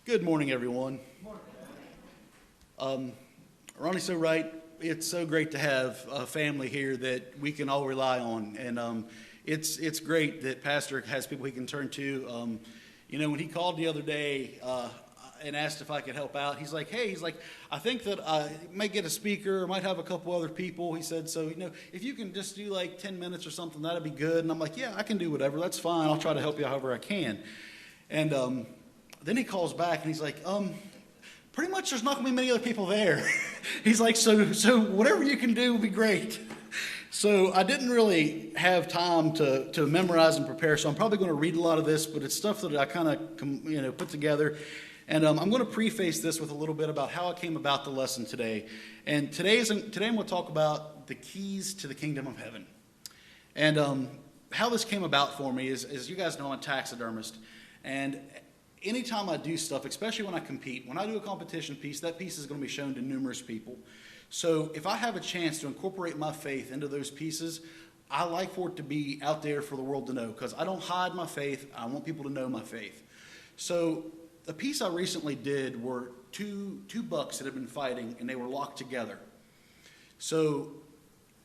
Good morning, everyone. Ronnie's so right. It's so great to have a family here that we can all rely on, and it's great that Pastor has people he can turn to. When he called the other day and asked if I could help out, he's like, I think that I might get a speaker, might have a couple other people. He said, so if you can just do like 10 minutes or something, that'd be good. And I'm like, yeah, I can do whatever. That's fine. I'll try to help you however I can. And then he calls back and he's like, pretty much there's not going to be many other people there. He's like, so whatever you can do will be great. So I didn't really have time to memorize and prepare, so I'm probably going to read a lot of this, but it's stuff that I kind of put together. And I'm going to preface this with a little bit about how I came about the lesson today. And today I'm going to talk about the keys to the kingdom of heaven. And how this came about for me is, as you guys know, I'm a taxidermist. And anytime I do stuff, especially when I compete, when I do a competition piece, that piece is going to be shown to numerous people. So if I have a chance to incorporate my faith into those pieces, I like for it to be out there for the world to know, because I don't hide my faith. I want people to know my faith. So the piece I recently did were two bucks that had been fighting, and they were locked together. So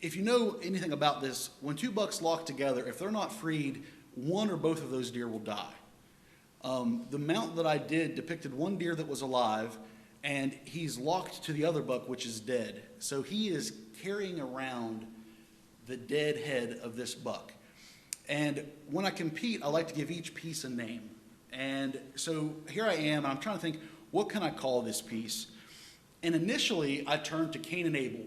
if you know anything about this, when two bucks lock together, if they're not freed, one or both of those deer will die. The mount that I did depicted one deer that was alive, and he's locked to the other buck, which is dead. So he is carrying around the dead head of this buck. And when I compete, I like to give each piece a name. And so here I am, and I'm trying to think, what can I call this piece? And initially, I turned to Cain and Abel,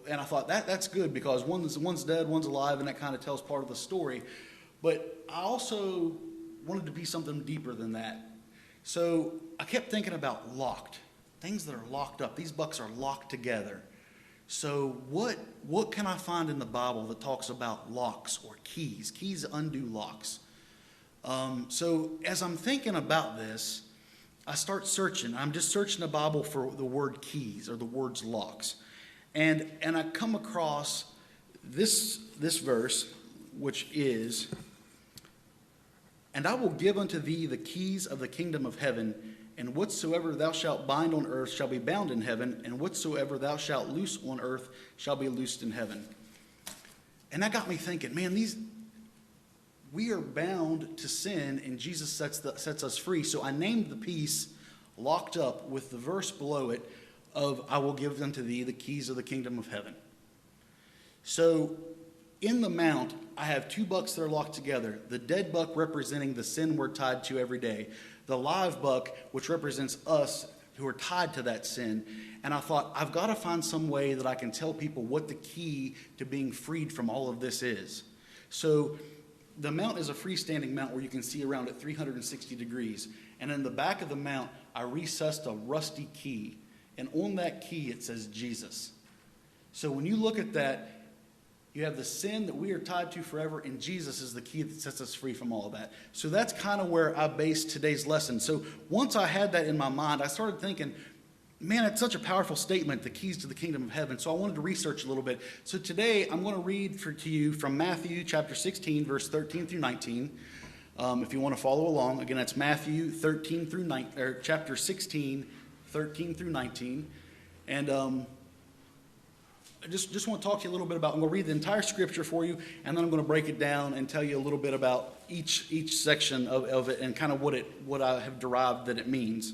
and I thought that's good because one's dead, one's alive, and that kind of tells part of the story. But I also wanted to be something deeper than that. So I kept thinking about locked, things that are locked up. These bucks are locked together. So what can I find in the Bible that talks about locks or keys? Keys undo locks. So as I'm thinking about this, I start searching. I'm just searching the Bible for the word keys or the words locks. And I come across this verse, which is, "And I will give unto thee the keys of the kingdom of heaven, and whatsoever thou shalt bind on earth shall be bound in heaven, and whatsoever thou shalt loose on earth shall be loosed in heaven." And that got me thinking, man, we are bound to sin, and Jesus sets us free. So I named the piece "Locked Up" with the verse below it of "I will give unto thee the keys of the kingdom of heaven." So in the mount, I have two bucks that are locked together. The dead buck representing the sin we're tied to every day. The live buck, which represents us who are tied to that sin. And I thought, I've got to find some way that I can tell people what the key to being freed from all of this is. So the mount is a freestanding mount where you can see around at 360 degrees. And in the back of the mount, I recessed a rusty key. And on that key, it says Jesus. So when you look at that, you have the sin that we are tied to forever, and Jesus is the key that sets us free from all of that. So that's kind of where I based today's lesson. So once I had that in my mind, I started thinking, man, it's such a powerful statement, the keys to the kingdom of heaven. So I wanted to research a little bit. So today I'm going to read to you from Matthew chapter 16, verse 13 through 19. If you want to follow along, again, that's Matthew 13 through 19, or chapter 16, 13 through 19. And I just want to talk to you a little bit about, I'm going to read the entire scripture for you, and then I'm going to break it down and tell you a little bit about each section of it and kind of what I have derived that it means.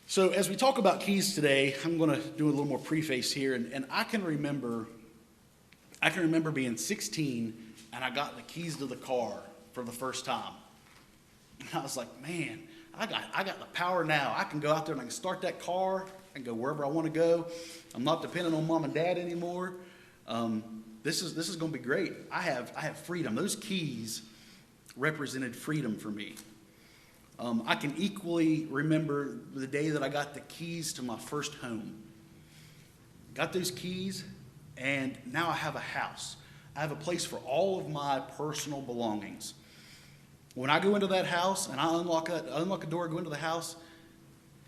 So as we talk about keys today, I'm going to do a little more preface here, and I can remember being 16, and I got the keys to the car for the first time. And I was like, man, I got the power now. I can go out there and I can start that car and go wherever I want to go. I'm not dependent on mom and dad anymore. This is going to be great. I have freedom. Those keys represented freedom for me. I can equally remember the day that I got the keys to my first home. Got those keys, and now I have a house. I have a place for all of my personal belongings. When I go into that house and I unlock a door, go into the house,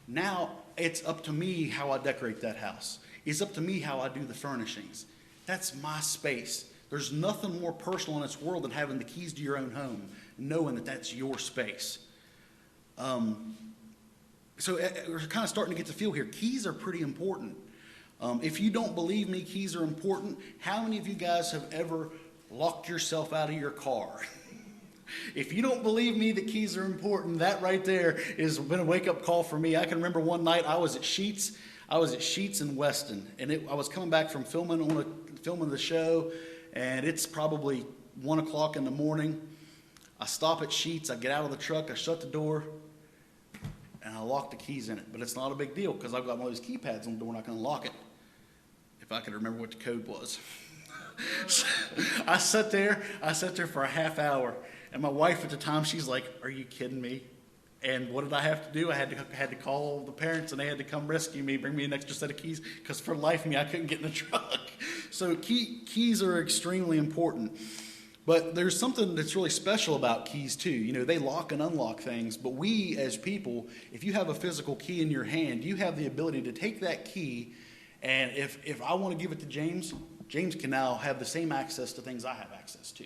now it's up to me how I decorate that house. It's up to me how I do the furnishings. That's my space. There's nothing more personal in this world than having the keys to your own home, knowing that that's your space. So we're kind of starting to get the feel here. Keys are pretty important. If you don't believe me, keys are important. How many of you guys have ever locked yourself out of your car? If you don't believe me that keys are important, that right there has been a wake-up call for me. I can remember one night I was at Sheetz. In Weston, and I was coming back from filming the show, and it's probably 1 o'clock in the morning. I stop at Sheetz. I get out of the truck. I shut the door, and I lock the keys in it. But it's not a big deal because I've got one of those keypads on the door, and I can unlock it if I could remember what the code was. So I sat there for a half hour. And my wife at the time, she's like, "Are you kidding me?" And what did I have to do? I had to call the parents, and they had to come rescue me, bring me an extra set of keys, because for the life of me, I couldn't get in the truck. So keys are extremely important. But there's something that's really special about keys too. You know, they lock and unlock things, but we as people, if you have a physical key in your hand, you have the ability to take that key, and if I want to give it to James, James can now have the same access to things I have access to.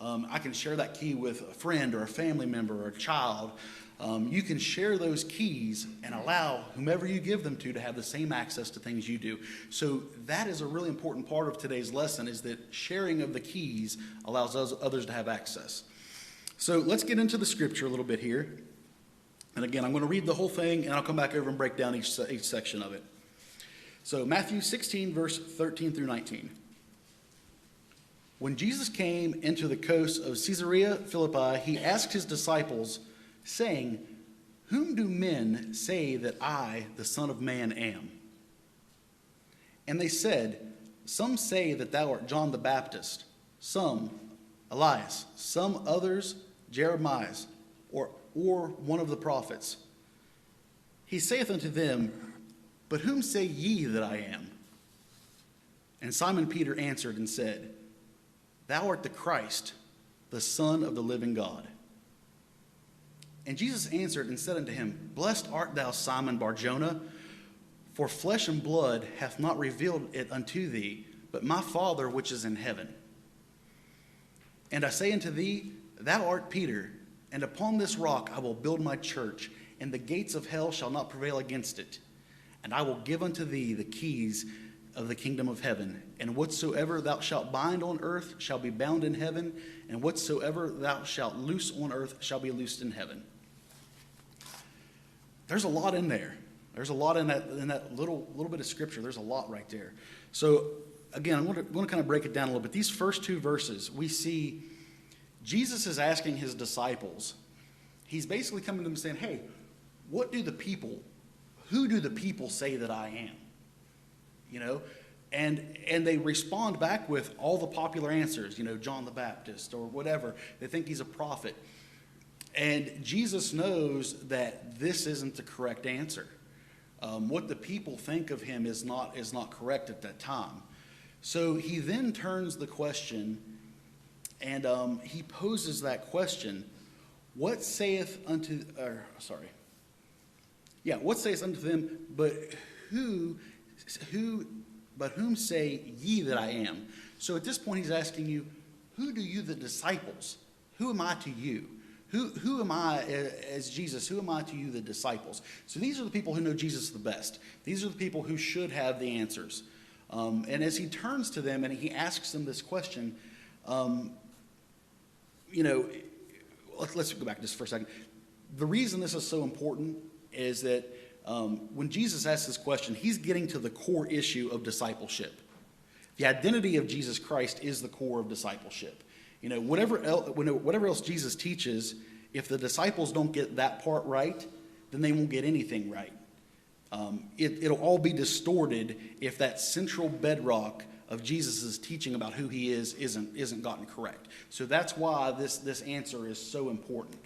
I can share that key with a friend or a family member or a child. You can share those keys and allow whomever you give them to have the same access to things you do. So that is a really important part of today's lesson, is that sharing of the keys allows others to have access. So let's get into the scripture a little bit here. And again, I'm going to read the whole thing, and I'll come back over and break down each section of it. So Matthew 16, verse 13 through 19. When Jesus came into the coast of Caesarea Philippi, he asked his disciples, saying, "Whom do men say that I, the Son of Man, am?" And they said, "Some say that thou art John the Baptist, some Elias, some others Jeremiah, or one of the prophets." He saith unto them, "But whom say ye that I am?" And Simon Peter answered and said, "Thou art the Christ, the Son of the living God." And Jesus answered and said unto him, "Blessed art thou, Simon Bar-Jonah, for flesh and blood hath not revealed it unto thee, but my Father which is in heaven. And I say unto thee, thou art Peter, and upon this rock I will build my church, and the gates of hell shall not prevail against it. And I will give unto thee the keys of the kingdom of heaven. And whatsoever thou shalt bind on earth shall be bound in heaven, and whatsoever thou shalt loose on earth shall be loosed in heaven." There's a lot in there. There's a lot in that little bit of scripture. There's a lot right there. So again, I'm going to kind of break it down a little bit. These first two verses, we see Jesus is asking his disciples. He's basically coming to them saying, "Hey, who do the people say that I am?" You know, and they respond back with all the popular answers, you know, John the Baptist or whatever. They think he's a prophet. And Jesus knows that this isn't the correct answer. What the people think of him is not correct at that time. So he then turns the question, and he poses that question: What saith unto them? But whom say ye that I am? So at this point he's asking you, who do you, the disciples? Who am I to you? Who am I as Jesus? Who am I to you, the disciples? So these are the people who know Jesus the best. These are the people who should have the answers. And as he turns to them and he asks them this question, you know, let's go back just for a second. The reason this is so important is that when Jesus asks this question, he's getting to the core issue of discipleship. The identity of Jesus Christ is the core of discipleship. You know, whatever else Jesus teaches, if the disciples don't get that part right, then they won't get anything right. It'll all be distorted if that central bedrock of Jesus' teaching about who he is isn't gotten correct. So that's why this answer is so important.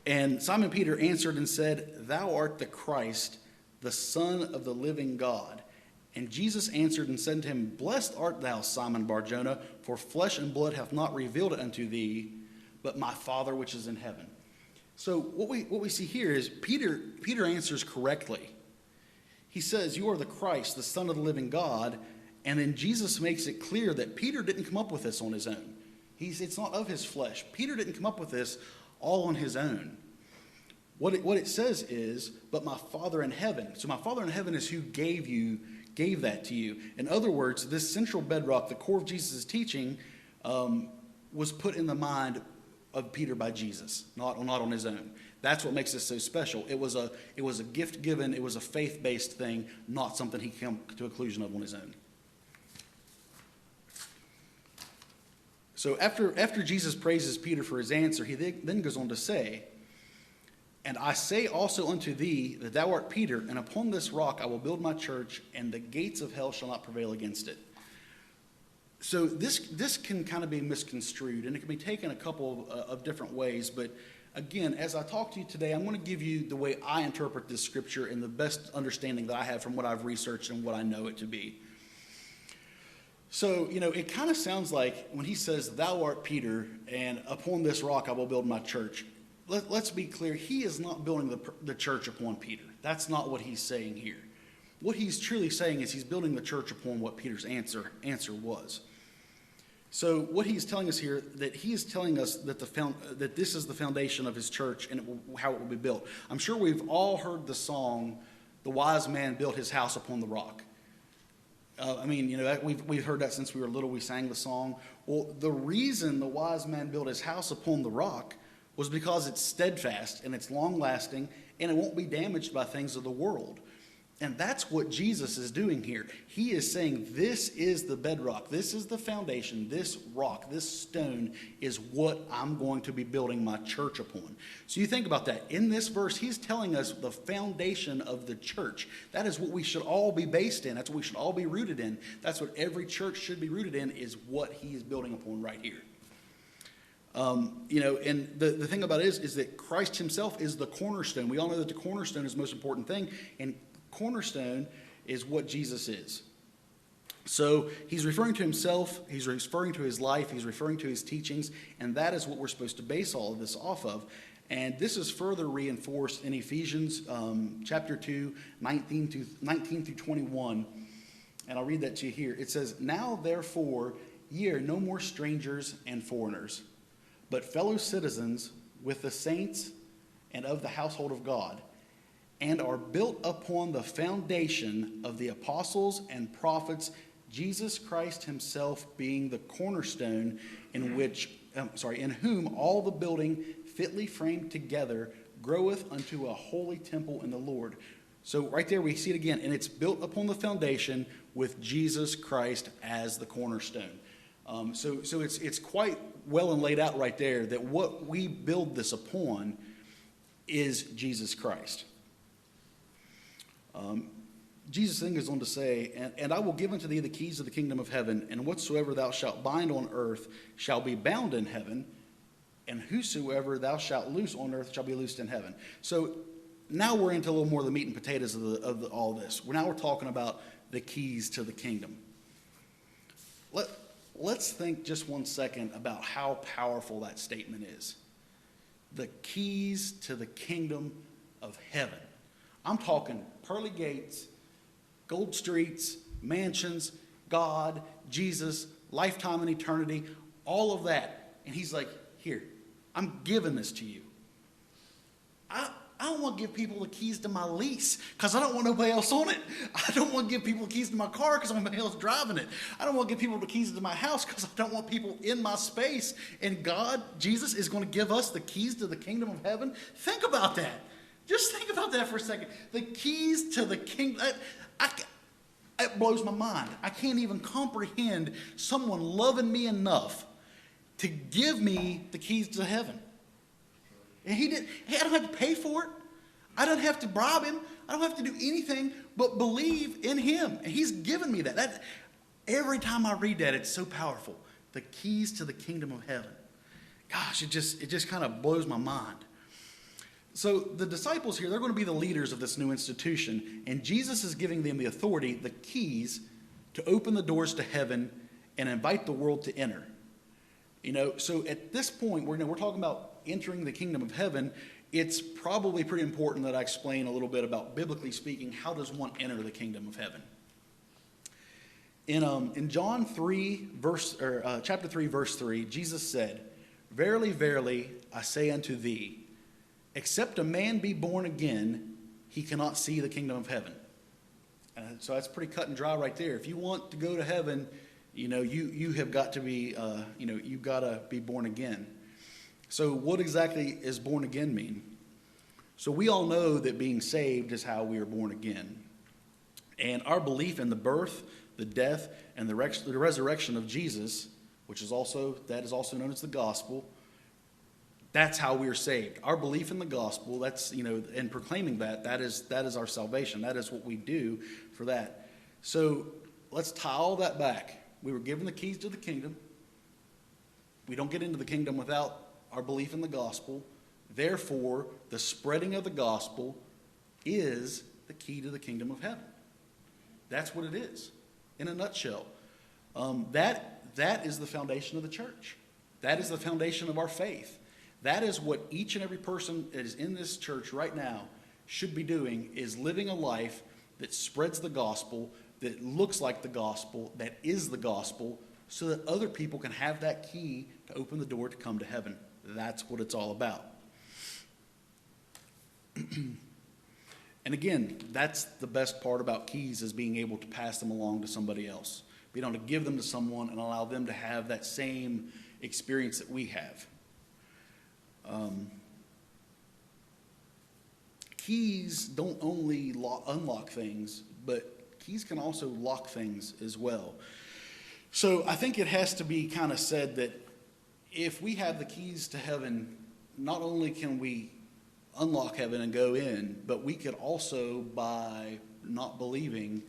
And Simon Peter answered and said, "Thou art the Christ, the Son of the living God." And Jesus answered and said to him, "Blessed art thou, Simon Bar-Jonah, for flesh and blood hath not revealed it unto thee, but my Father which is in heaven." So what we see here is Peter answers correctly. He says, "You are the Christ, the Son of the living God." And then Jesus makes it clear that Peter didn't come up with this on his own. It's not of his flesh. Peter didn't come up with this all on his own. What it says is, but my Father in heaven. So my Father in heaven is who gave that to you. In other words, this central bedrock, the core of Jesus' teaching, was put in the mind of Peter by Jesus, not on his own. That's what makes this so special. It was a gift given. It was a faith-based thing, not something he came to a conclusion of on his own. So after Jesus praises Peter for his answer, he then goes on to say, and I say also unto thee that thou art Peter, and upon this rock I will build my church, and the gates of hell shall not prevail against it. So this can kind of be misconstrued, and it can be taken a couple of different ways. But again, as I talk to you today, I'm going to give you the way I interpret this scripture and the best understanding that I have from what I've researched and what I know it to be. So, it kind of sounds like when he says, thou art Peter, and upon this rock I will build my church. Let's be clear, he is not building the church upon Peter. That's not what he's saying here. What he's truly saying is he's building the church upon what Peter's answer was. So what he's telling us here, that he is telling us that that this is the foundation of his church and how it will be built. I'm sure we've all heard the song, "The Wise Man Built His House Upon the Rock." We've heard that since we were little. We sang the song. Well, the reason the wise man built his house upon the rock was because it's steadfast and it's long-lasting and it won't be damaged by things of the world. And that's what Jesus is doing here. He is saying this is the bedrock. This is the foundation. This rock, this stone is what I'm going to be building my church upon. So you think about that. In this verse, he's telling us the foundation of the church. That is what we should all be based in. That's what we should all be rooted in. That's what every church should be rooted in, is what he is building upon right here. And the thing about it is that Christ himself is the cornerstone. We all know that the cornerstone is the most important thing, and cornerstone is what Jesus is. So he's referring to himself, he's referring to his life, he's referring to his teachings, and that is what we're supposed to base all of this off of. And this is further reinforced in Ephesians chapter 2, 19 through 21. And I'll read that to you here. It says, now therefore ye are no more strangers and foreigners, but fellow citizens with the saints and of the household of God, and are built upon the foundation of the apostles and prophets, Jesus Christ himself being the cornerstone, in whom all the building fitly framed together groweth unto a holy temple in the Lord. So right there we see it again, and it's built upon the foundation with Jesus Christ as the cornerstone. So it's quite well and laid out right there that what we build this upon is Jesus Christ. Jesus then goes on to say, and I will give unto thee the keys of the kingdom of heaven, and whatsoever thou shalt bind on earth shall be bound in heaven, and whosoever thou shalt loose on earth shall be loosed in heaven. So now we're into a little more of the meat and potatoes of all this. Now we're talking about the keys to the kingdom. Let's think just 1 second about how powerful that statement is. The keys to the kingdom of heaven. I'm talking pearly gates, gold streets, mansions, God, Jesus, lifetime and eternity, all of that. And he's like, here, I'm giving this to you. I don't want to give people the keys to my lease because I don't want nobody else on it. I don't want to give people the keys to my car because nobody else driving it. I don't want to give people the keys to my house because I don't want people in my space. And God, Jesus, is going to give us the keys to the kingdom of heaven. Think about that. Just think about that for a second. The keys to the kingdom. It blows my mind. I can't even comprehend someone loving me enough to give me the keys to heaven. And I don't have to pay for it. I don't have to bribe him. I don't have to do anything but believe in him. And he's given me that. Every time I read that, it's so powerful. The keys to the kingdom of heaven. Gosh, it just kind of blows my mind. So the disciples here, they're going to be the leaders of this new institution, and Jesus is giving them the authority, the keys, to open the doors to heaven and invite the world to enter. So at this point, we're talking about entering the kingdom of heaven. It's probably pretty important that I explain a little bit about, biblically speaking, how does one enter the kingdom of heaven? In John 3, chapter 3, verse 3, Jesus said, verily, verily, I say unto thee, except a man be born again, he cannot see the kingdom of heaven. So that's pretty cut and dry right there. If you want to go to heaven, you have got to be, you've got to be born again. So what exactly does born again mean? So we all know that being saved is how we are born again. And our belief in the birth, the death, and the resurrection of Jesus, that is also known as the gospel, that's how we are saved. Our belief in the gospel, that's, and proclaiming that is our salvation. That is what we do for that. So let's tie all that back. We were given the keys to the kingdom. We don't get into the kingdom without our belief in the gospel. Therefore, the spreading of the gospel is the key to the kingdom of heaven. That's what it is, in a nutshell. That is the foundation of the church. That is the foundation of our faith. That is what each and every person that is in this church right now should be doing, is living a life that spreads the gospel, that looks like the gospel, that is the gospel, so that other people can have that key to open the door to come to heaven. That's what it's all about. And again, that's the best part about keys, is being able to pass them along to somebody else. Being able to give them to someone and allow them to have that same experience that we have. Keys don't only unlock things, but keys can also lock things as well. So I think it has to be kind of said that if we have the keys to heaven, not only can we unlock heaven and go in, but we could also, by not believing,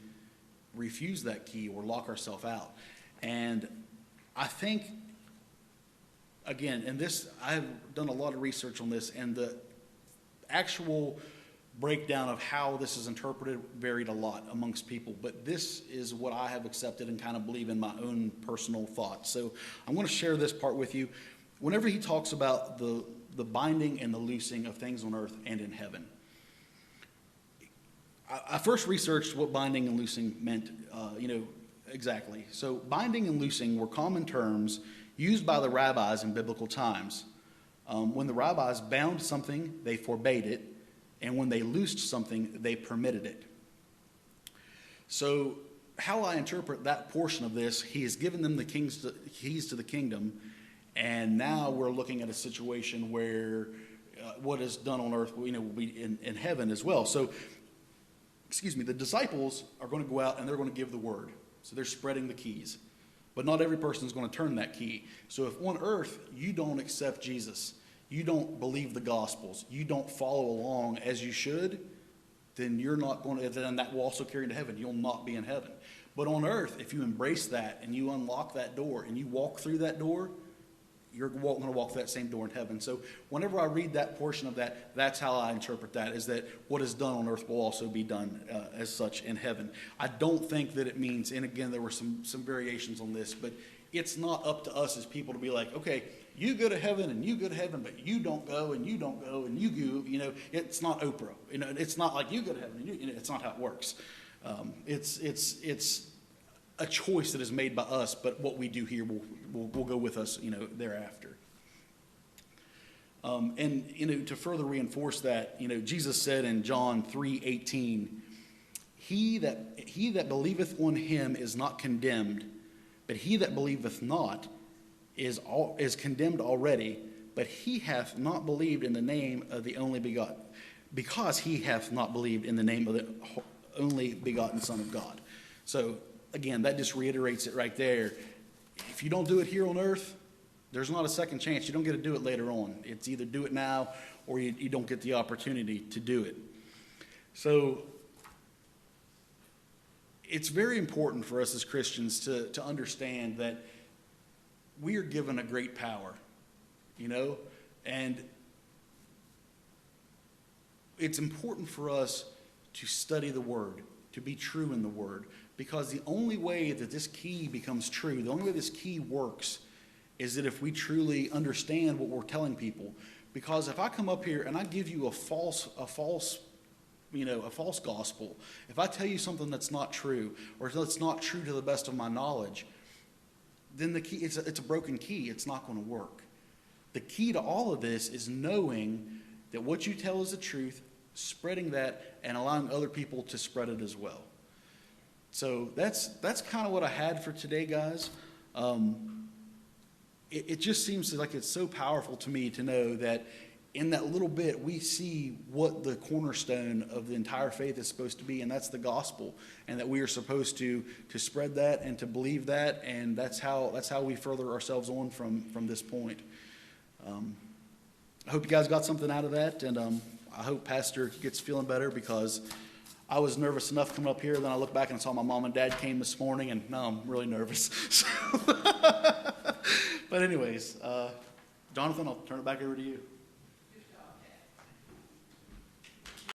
refuse that key or lock ourselves out. And I think, again, and this, I've done a lot of research on this, and the actual breakdown of how this is interpreted varied a lot amongst people, but this is what I have accepted and kind of believe in my own personal thoughts. So I'm going to share this part with you. Whenever he talks about the binding and the loosing of things on earth and in heaven, I first researched what binding and loosing meant, exactly. So binding and loosing were common terms used by the rabbis in biblical times. When the rabbis bound something, they forbade it, and when they loosed something, they permitted it. So how I interpret that portion of this, he has given them the keys to the kingdom, and now we're looking at a situation where what is done on earth, will be in heaven as well. So, the disciples are going to go out and they're going to give the word. So they're spreading the keys. But not every person is going to turn that key. So if on earth you don't accept Jesus, you don't believe the Gospels, you don't follow along as you should, then you're not going to, then that will also carry into heaven. You'll not be in heaven. But on earth, if you embrace that and you unlock that door and you walk through that door, you're going to walk that same door in heaven. So whenever I read that portion of that, that's how I interpret that, is that what is done on earth will also be done as such in heaven. I don't think that it means, and again, there were some variations on this, but it's not up to us as people to be like, okay, you go to heaven and you go to heaven, but you don't go and you don't go and you go. It's not Oprah. It's not like you go to heaven and it's not how it works. It's a choice that is made by us, but what we do here will go with us, thereafter. And to further reinforce that, Jesus said in John 3:18, he that believeth on him is not condemned, but he that believeth not is condemned already, but he hath not believed in the name of the only begotten, because he hath not believed in the name of the only begotten Son of God. So again, that just reiterates it right there. If you don't do it here on earth, there's not a second chance. You don't get to do it later on. It's either do it now or you don't get the opportunity to do it. So it's very important for us as Christians to understand that we are given a great power, and it's important for us to study the Word, to be true in the Word, because the only way that this key becomes true, the only way this key works, is that if we truly understand what we're telling people. Because if I come up here and I give you a false gospel, if I tell you something that's not true, or that's not true to the best of my knowledge, then the key, it's a broken key. It's not going to work. the key to all of this is knowing that what you tell is the truth, spreading that, and allowing other people to spread it as well. So that's kind of what I had for today, guys. It just seems like it's so powerful to me to know that in that little bit we see what the cornerstone of the entire faith is supposed to be, and that's the gospel, and that we are supposed to spread that and to believe that, and that's how we further ourselves on from this point. I hope you guys got something out of that, and I hope Pastor gets feeling better, because I was nervous enough coming up here. Then I looked back and saw my mom and dad came this morning, and now I'm really nervous. So but anyways, Jonathan, I'll turn it back over to you.